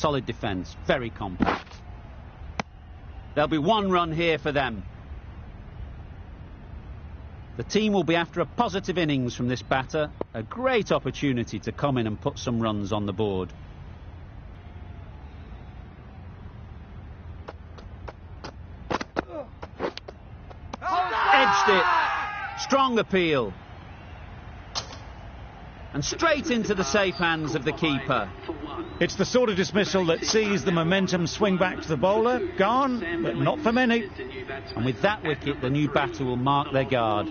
solid defence, very compact. There'll be 1 run here for them. The team will be after a positive innings from this batter, a great opportunity to come in and put some runs on the board. Edged it. Strong appeal. And straight into the safe hands of the keeper. It's the sort of dismissal that sees the momentum swing back to the bowler. Gone, but not for many. And with that wicket, the new batter will mark their guard.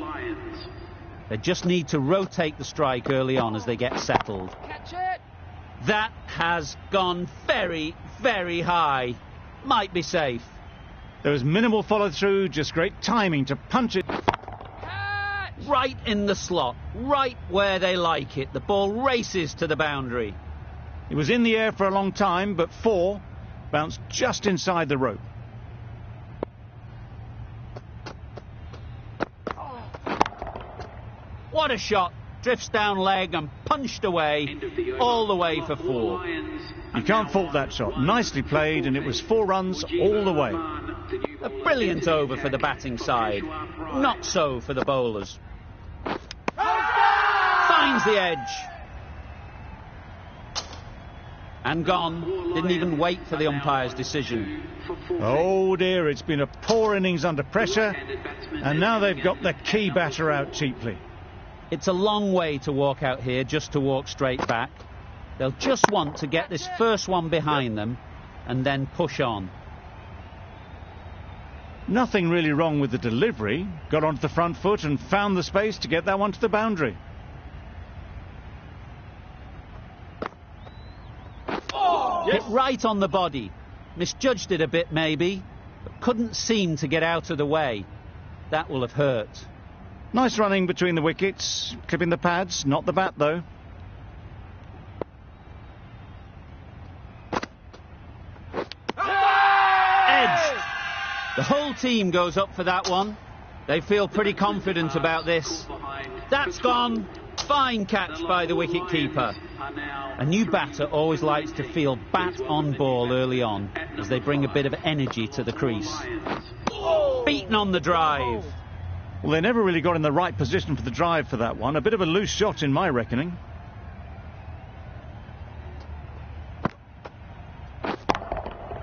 They just need to rotate the strike early on as they get settled. That has gone very, very high. Might be safe. There was minimal follow-through, just great timing to punch it. Right in the slot, right where they like it. The ball races to the boundary. It was in the air for a long time, but 4 bounced just inside the rope. What a shot. Drifts down leg and punched away, all the way for 4. You can't fault that shot. Nicely played, and it was 4 runs all the way. A brilliant over for the batting side. Not so for the bowlers. Finds the edge. And gone. Didn't even wait for the umpire's decision. Oh dear, it's been a poor innings under pressure, and now they've got the key batter out cheaply. It's a long way to walk out here just to walk straight back. They'll just want to get this first one behind them and then push on. Nothing really wrong with the delivery. Got onto the front foot and found the space to get that one to the boundary. Hit right on the body. Misjudged it a bit maybe, but couldn't seem to get out of the way. That will have hurt. Nice running between the wickets, clipping the pads, not the bat though. Edged. The whole team goes up for that one. They feel pretty confident about this. That's gone. Fine catch by the wicket-keeper. A new batter always likes to feel bat on ball early on as they bring a bit of energy to the crease. Beaten on the drive. Well, they never really got in the right position for the drive for that one. A bit of a loose shot in my reckoning.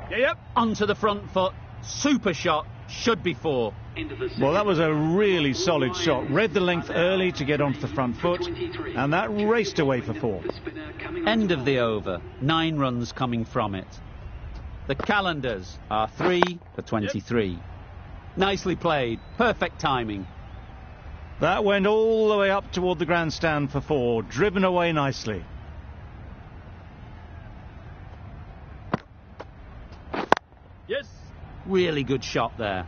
Yep. Onto the front foot. Super shot. Should be 4. Well, that was a really solid shot. Read the length early to get onto the front foot, and that raced away for 4. End of the over. 9 runs coming from it. The calendars are 3 for 23. Nicely played. Perfect timing. That went all the way up toward the grandstand for 4. Driven away nicely. Yes. Really good shot there.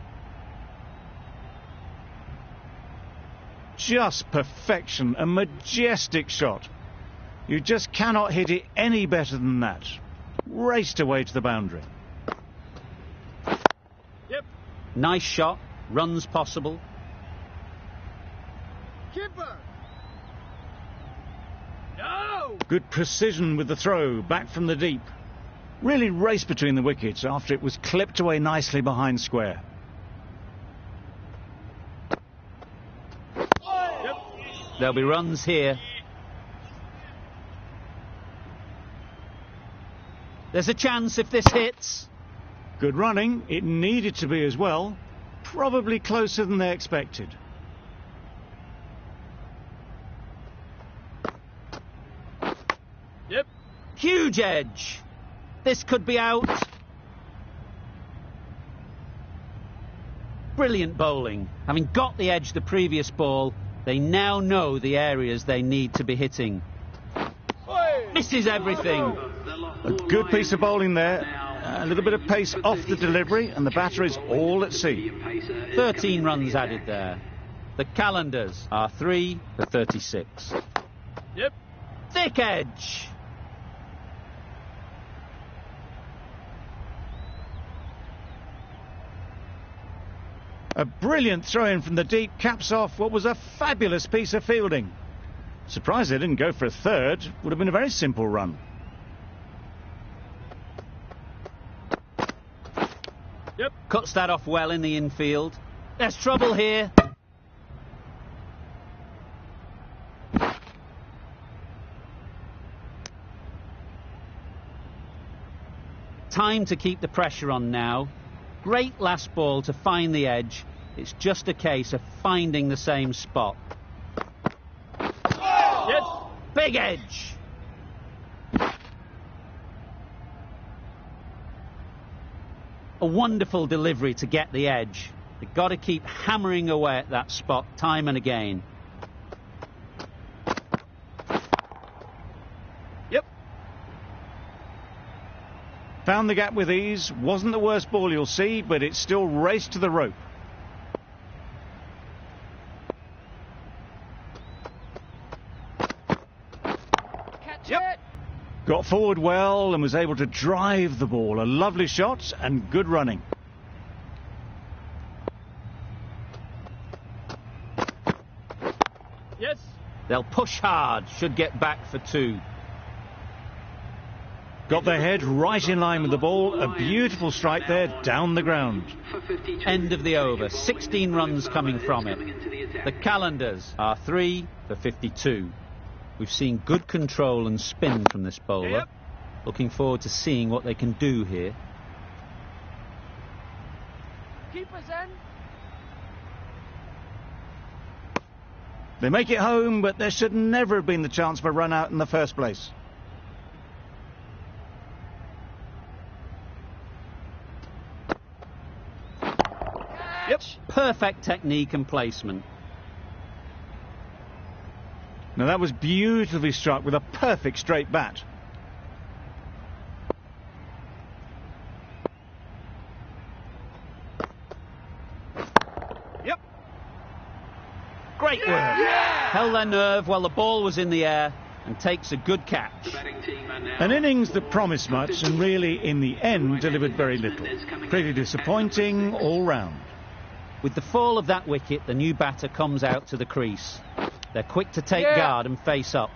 Just perfection. A majestic shot. You just cannot hit it any better than that. Raced away to the boundary. Yep. Nice shot. Runs possible. Keeper. No. Good precision with the throw. Back from the deep. Really raced between the wickets after it was clipped away nicely behind square. Yep. There'll be runs here. There's a chance if this hits. Good running. It needed to be as well. Probably closer than they expected. Yep. Huge edge. This could be out. Brilliant bowling. Having got the edge the previous ball, they now know the areas they need to be hitting. Misses everything. A good piece of bowling there. A little bit of pace off the delivery, and the batter is all at sea. 13 runs added there. The calendars are 3 for 36. Yep. Thick edge. A brilliant throw-in from the deep caps off what was a fabulous piece of fielding. Surprised they didn't go for a third. Would have been a very simple run. Cuts that off well in the infield. There's trouble here. Time to keep the pressure on now. Great last ball to find the edge. It's just a case of finding the same spot. Oh! Yes. Big edge. A wonderful delivery to get the edge. They've got to keep hammering away at that spot time and again. Yep. Found the gap with ease. Wasn't the worst ball you'll see, but it still raced to the rope. Yep. Got forward well and was able to drive the ball. A lovely shot and good running. Yes. They'll push hard. Should get back for 2. Got their head right in line with the ball. A beautiful strike there down the ground. End of the over. 16 runs coming from it. The calendars are 3 for 52. We've seen good control and spin from this bowler. Yep. Looking forward to seeing what they can do here. Keeper's end. They make it home, but there should never have been the chance for a run out in the first place. Yep. Perfect technique and placement. Now that was beautifully struck with a perfect straight bat. Yep. Great work. Yeah. Held their nerve while the ball was in the air and takes a good catch. An innings that promised much and really in the end delivered very little. Pretty disappointing all round. With the fall of that wicket, the new batter comes out to the crease. They're quick to take guard and face up.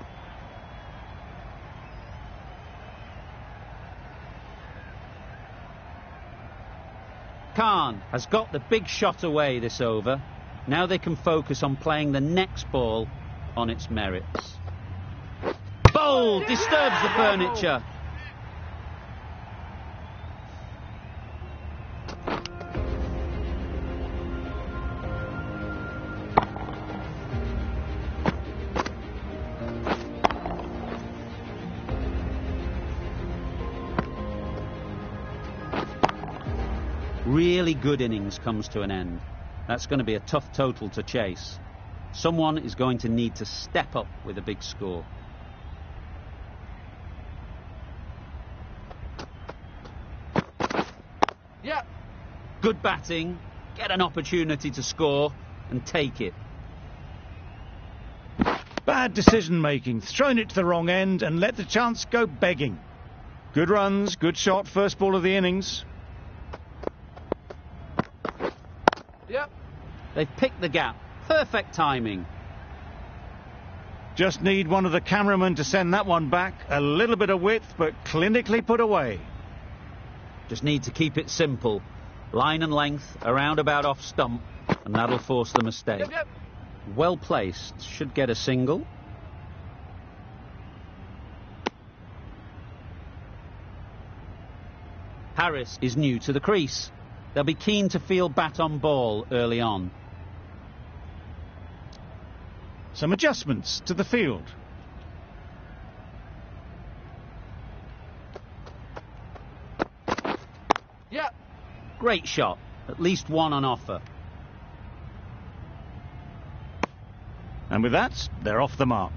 Khan has got the big shot away this over. Now they can focus on playing the next ball on its merits. Bold! Disturbs the furniture. Really good innings comes to an end. That's going to be a tough total to chase. Someone is going to need to step up with a big score. Yeah. Good batting, get an opportunity to score and take it. Bad decision making, thrown it to the wrong end and let the chance go begging. Good runs, good shot, first ball of the innings. Yep. They've picked the gap. Perfect timing. Just need one of the cameramen to send that one back. A little bit of width, but clinically put away. Just need to keep it simple. Line and length, around about off stump, and that'll force the mistake. Yep. Well placed. Should get a single. Harris is new to the crease. They'll be keen to field bat on ball early on. Some adjustments to the field. Yeah. Great shot. At least one on offer. And with that, they're off the mark.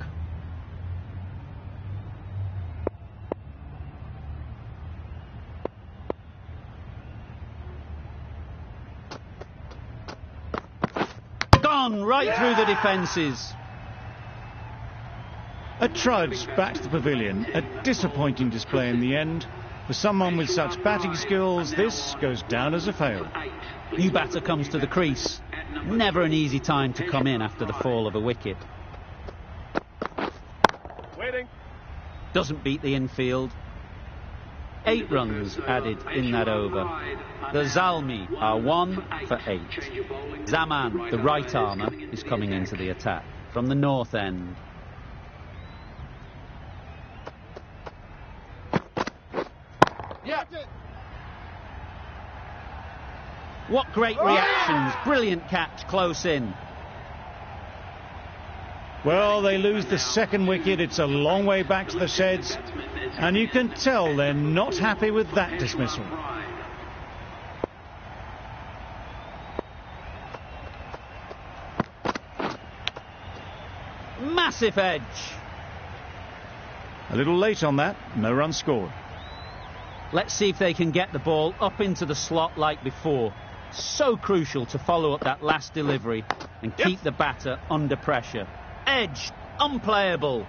Gone right through the defences. A trudge back to the pavilion. A disappointing display in the end. For someone with such batting skills, this goes down as a fail. New batter comes to the crease. Never an easy time to come in after the fall of a wicket. Waiting. Doesn't beat the infield. 8 runs added in that over. The Zalmi are 1 for 8. Zaman, the right armour, is coming into the attack from the north end. Yeah. What great reactions. Brilliant catch close in. Well, they lose the second wicket. It's a long way back to the sheds, and you can tell they're not happy with that dismissal. Massive edge. A little late on that, no run scored. Let's see if they can get the ball up into the slot like before. So crucial to follow up that last delivery and keep the batter under pressure. Edge, unplayable.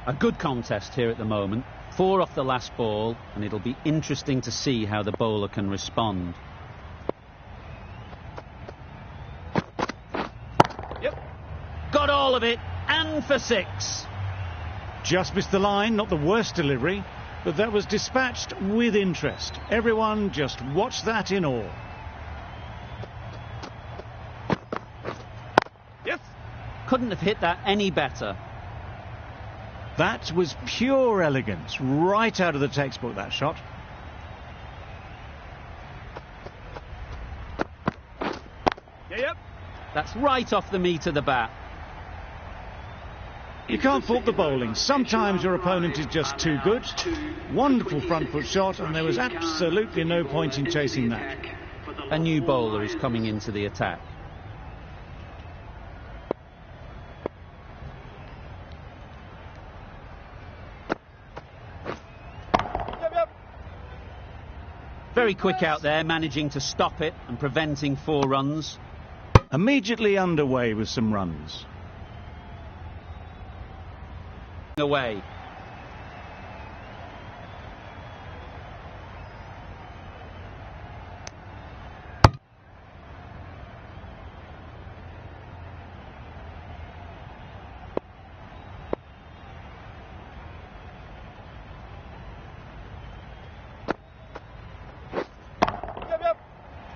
A good contest here at the moment. 4 off the last ball, and it'll be interesting to see how the bowler can respond. Got all of it, and for 6. Just missed the line, not the worst delivery, but that was dispatched with interest. Everyone just watched that in awe. Couldn't have hit that any better. That was pure elegance, right out of the textbook, that shot. That's right off the meat of the bat. You can't fault the bowling. Sometimes your opponent is just too good. Wonderful front foot shot, and there was absolutely no point in chasing that. A new bowler is coming into the attack. Very quick out there, managing to stop it and preventing 4 runs. Immediately underway with some runs. Away.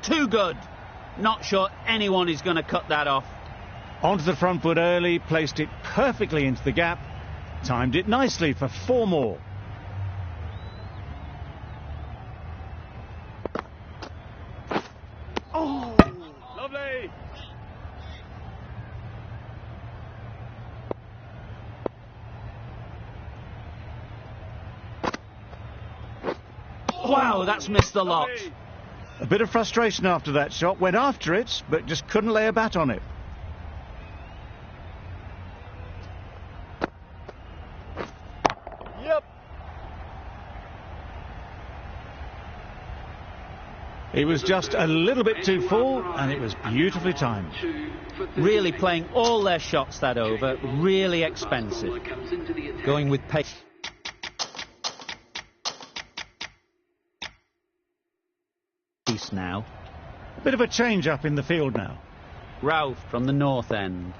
Too good. Not sure anyone is going to cut that off. Onto the front foot early, placed it perfectly into the gap. Timed it nicely for 4 more. Oh, lovely. Wow, that's missed the lot. A bit of frustration after that shot. Went after it, but just couldn't lay a bat on it. It was just a little bit too full, and it was beautifully timed. Really playing all their shots that over. Really expensive. Going with pace. Now. A bit of a change up in the field now. Ralph from the north end.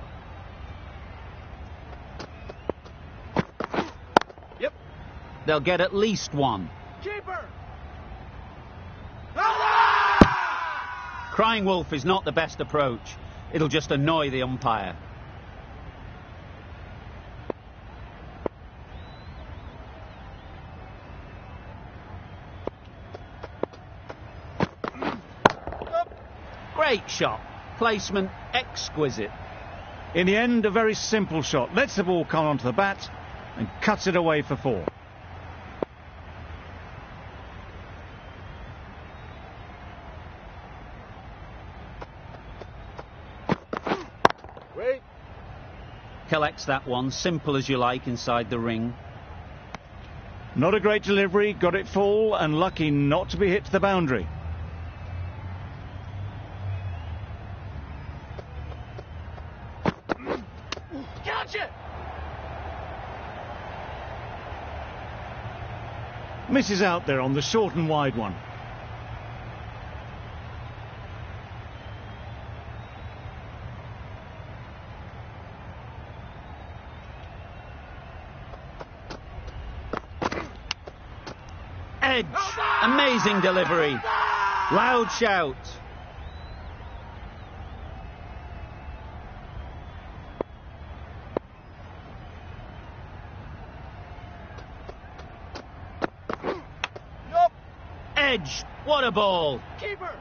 They'll get at least 1. Keeper. Crying wolf is not the best approach. It'll just annoy the umpire. Great shot. Placement exquisite. In the end, a very simple shot. Lets the ball come onto the bat and cuts it away for 4. Wait. Collects that one, simple as you like, inside the ring. Not a great delivery, got it full and lucky not to be hit to the boundary. Gotcha. Misses out there on the short and wide one. Edge. Amazing delivery. Loud shout. Edge. What a ball. Keeper.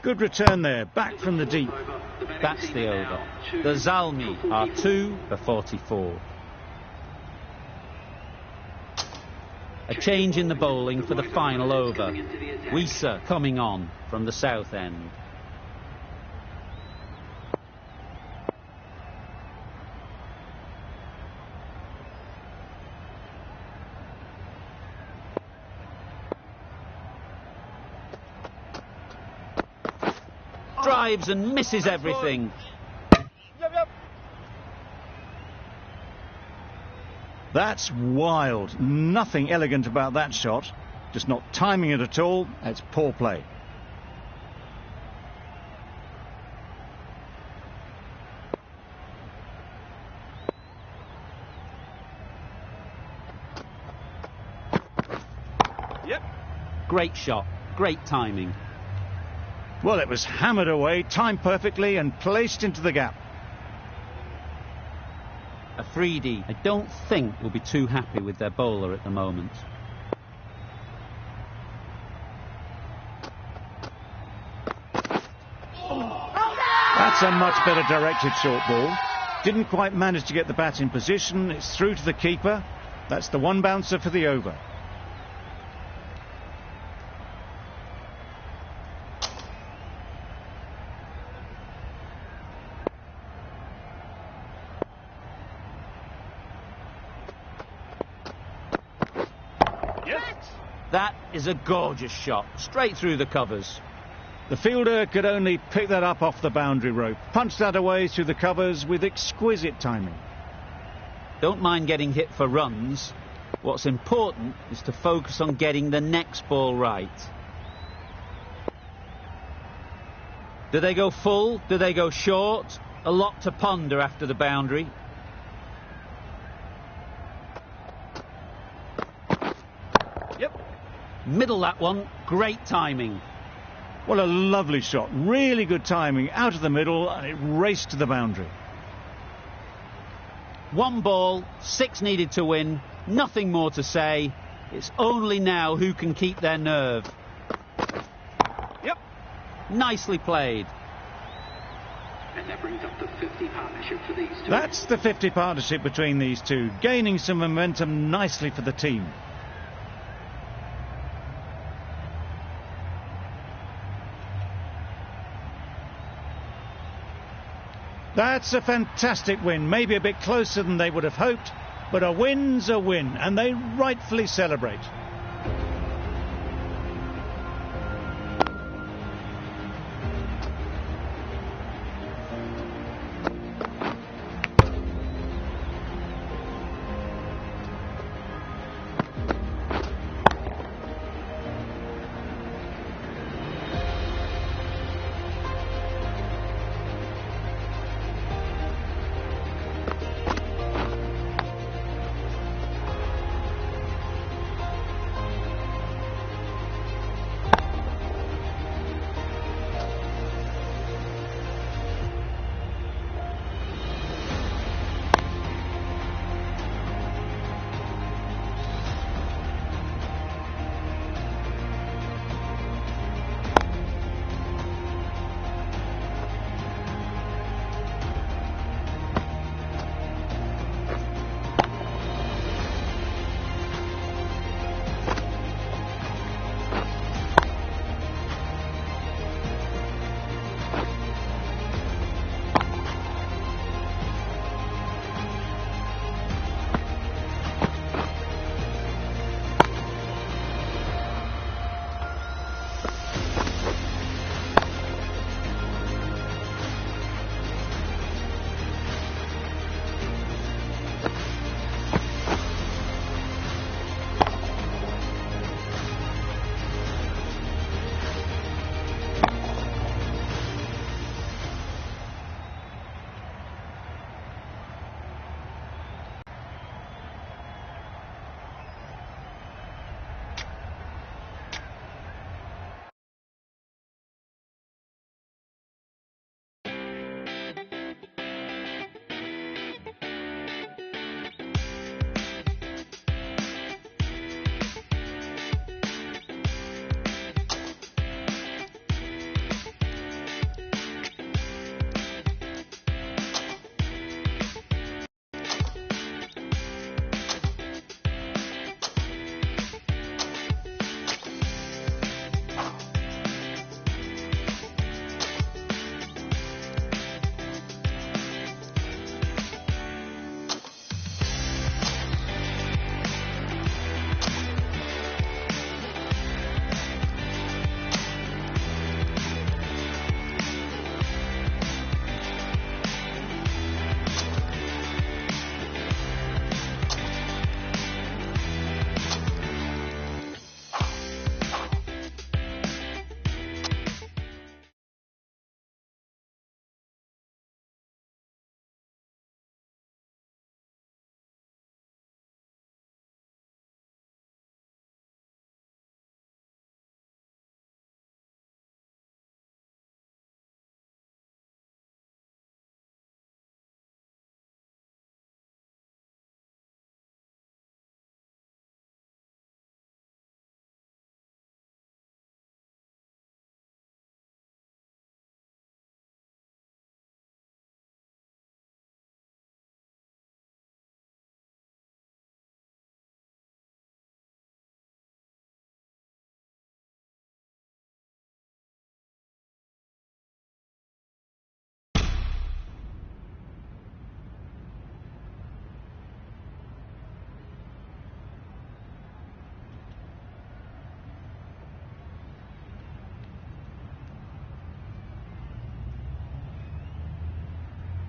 Good return there, back from the deep. That's the over. The Zalmi are 2 for 44. A change in the bowling for the final over. Wisa coming on from the south end. Drives and misses everything. Yep. That's wild. Nothing elegant about that shot. Just not timing it at all. It's poor play. Yep. Great shot. Great timing. Well, it was hammered away, timed perfectly and placed into the gap. Afridi, I don't think, will be too happy with their bowler at the moment. That's a much better directed short ball. Didn't quite manage to get the bat in position. It's through to the keeper. That's the one bouncer for the over. That is a gorgeous shot, straight through the covers. The fielder could only pick that up off the boundary rope. Punched that away through the covers with exquisite timing. Don't mind getting hit for runs. What's important is to focus on getting the next ball right. Do they go full? Do they go short? A lot to ponder after the boundary. Middle that one, great timing. What a lovely shot, really good timing, out of the middle, and it raced to the boundary. 1 ball, 6 needed to win, nothing more to say. It's only now who can keep their nerve. Yep. Nicely played. And that brings up the 50 partnership for these two. That's the 50 partnership between these two, gaining some momentum nicely for the team. That's a fantastic win, maybe a bit closer than they would have hoped, but a win's a win, and they rightfully celebrate.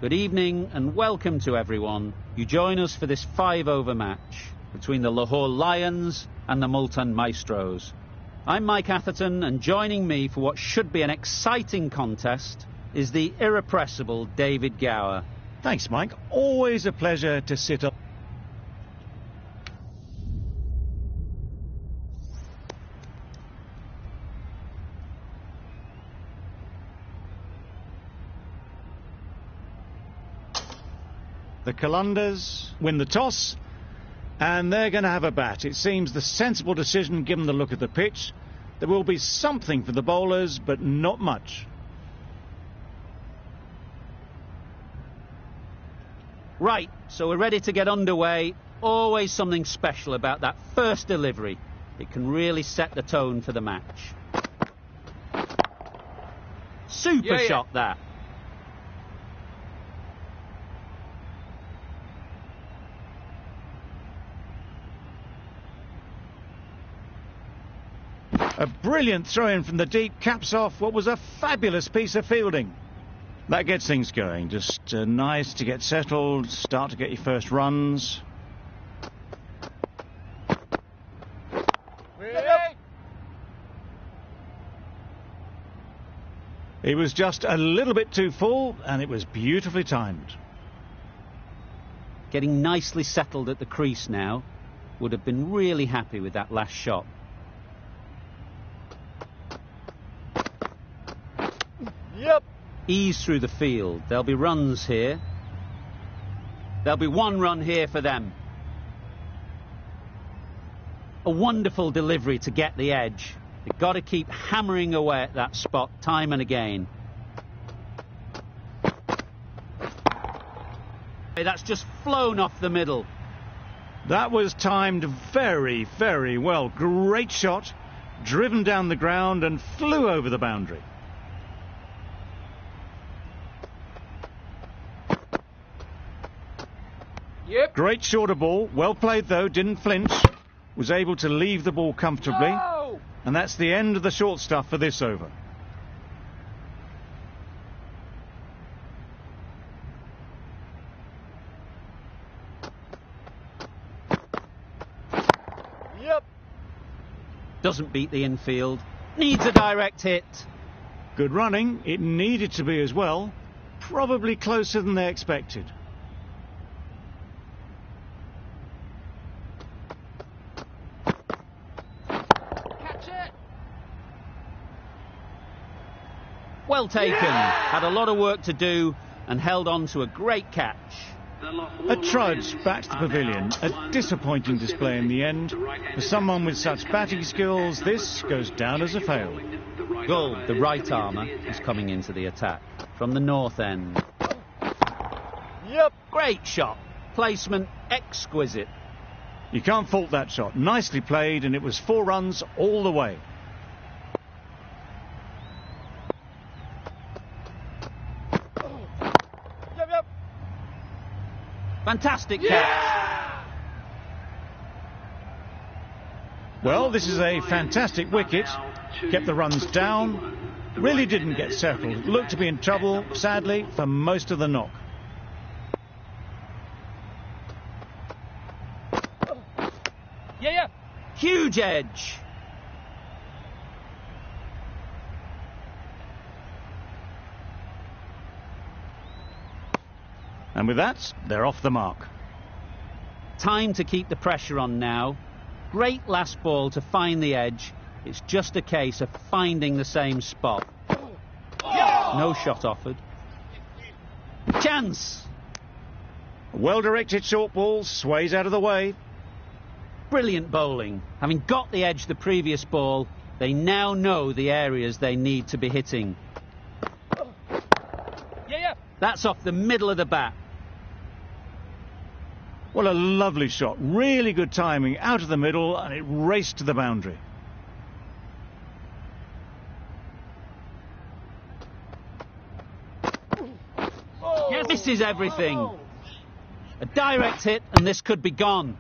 Good evening and welcome to everyone. You join us for this 5-over match between the Lahore Lions and the Multan Maestros. I'm Mike Atherton, and joining me for what should be an exciting contest is the irrepressible David Gower. Thanks, Mike. Always a pleasure to sit up. The Qalandars win the toss, and they're going to have a bat. It seems the sensible decision given the look of the pitch. There will be something for the bowlers, but not much. Right, so we're ready to get underway. Always something special about that first delivery. It can really set the tone for the match. Super shot, that. A brilliant throw-in from the deep caps off what was a fabulous piece of fielding. That gets things going. Just nice to get settled, start to get your first runs. He was just a little bit too full, and it was beautifully timed. Getting nicely settled at the crease now. Would have been really happy with that last shot. Yep. Ease through the field. There'll be runs here. There'll be one run here for them. A wonderful delivery to get the edge. They've got to keep hammering away at that spot time and again. That's just flown off the middle. That was timed very, very well. Great shot, driven down the ground and flew over the boundary. Yep. Great shorter ball, well played though, didn't flinch, was able to leave the ball comfortably. No! And that's the end of the short stuff for this over. Yep. Doesn't beat the infield. Needs a direct hit. Good running, it needed to be as well. Probably closer than they expected. Well taken. Had a lot of work to do and held on to a great catch. A trudge back to the pavilion. A disappointing display in the end. For someone with such batting skills, this goes down as a fail. Gould, the right armour, is coming into the attack from the north end. Yep. Great shot. Placement exquisite. You can't fault that shot. Nicely played, and it was 4 runs all the way. Yep. Fantastic catch. Well, this is a fantastic wicket. Kept the runs down. Really didn't get settled. Looked to be in trouble, sadly, for most of the knock. Yeah. Huge edge. And with that, they're off the mark. Time to keep the pressure on now. Great last ball to find the edge. It's just a case of finding the same spot. No shot offered. Chance. A well-directed short ball sways out of the way. Brilliant bowling. Having got the edge the previous ball, they now know the areas they need to be hitting. Yeah. That's off the middle of the bat. What a lovely shot. Really good timing. Out of the middle, and it raced to the boundary. Yes, this is everything. A direct hit, and this could be gone.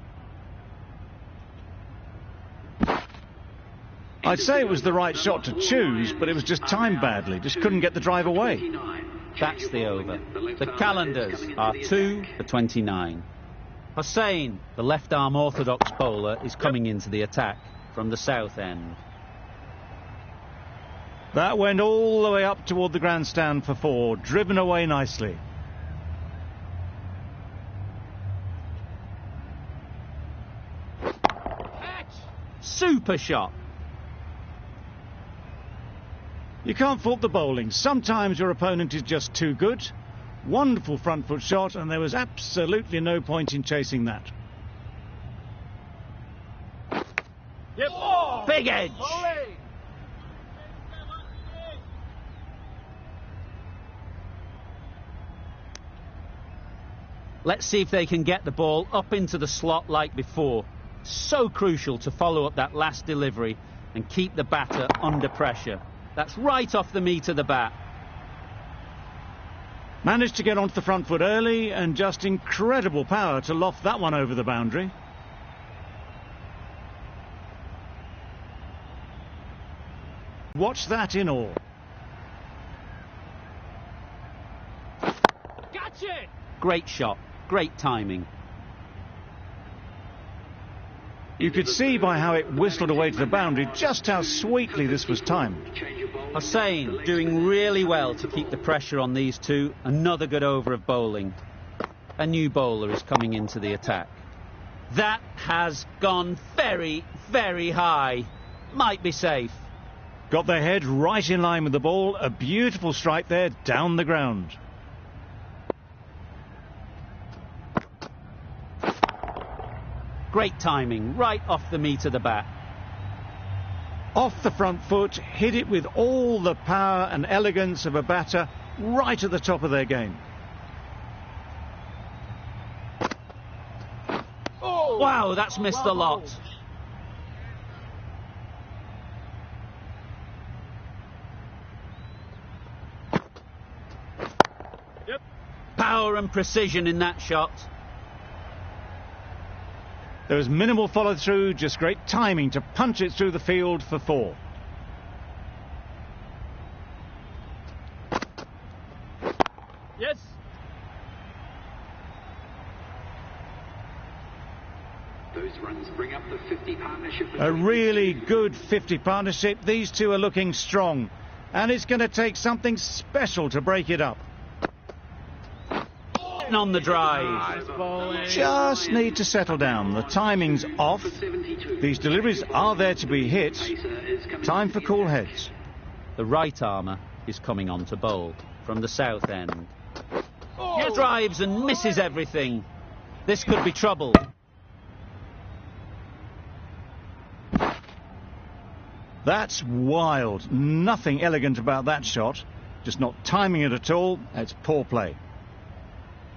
I'd say it was the right shot to choose, but it was just timed badly. Just couldn't get the drive away. That's the over. The Calendars are 2 for 29. Hossain, the left-arm orthodox bowler, is coming into the attack from the south end. That went all the way up toward the grandstand for 4, driven away nicely. Super shot. You can't fault the bowling. Sometimes your opponent is just too good. Wonderful front foot shot, and there was absolutely no point in chasing that. Yep. Oh, Big edge. bowling. Let's see if they can get the ball up into the slot like before. So crucial to follow up that last delivery and keep the batter under pressure. That's right off the meat of the bat. Managed to get onto the front foot early, and just incredible power to loft that one over the boundary. Watch that in all. Catch it. Great shot, great timing. You could see by how it whistled away to the boundary just how sweetly this was timed. Hossain doing really well to keep the pressure on these two. Another good over of bowling. A new bowler is coming into the attack. That has gone very, very high. Might be safe. Got their head right in line with the ball. A beautiful strike there down the ground. Great timing, right off the meat of the bat. Off the front foot, hit it with all the power and elegance of a batter, right at the top of their game. Oh. Wow, that's missed a lot. Yep. Power and precision in that shot. There was minimal follow-through, just great timing to punch it through the field for 4. Yes. Those runs bring up the 50 partnership. A really good 50 partnership. These two are looking strong, and it's going to take something special to break it up. On the drive. Just need to settle down. The timing's off. These deliveries are there to be hit. Time for cool heads. The right armour is coming on to bowl from the south end. He drives and misses everything. This could be trouble. That's wild. Nothing elegant about that shot. Just not timing it at all. It's poor play.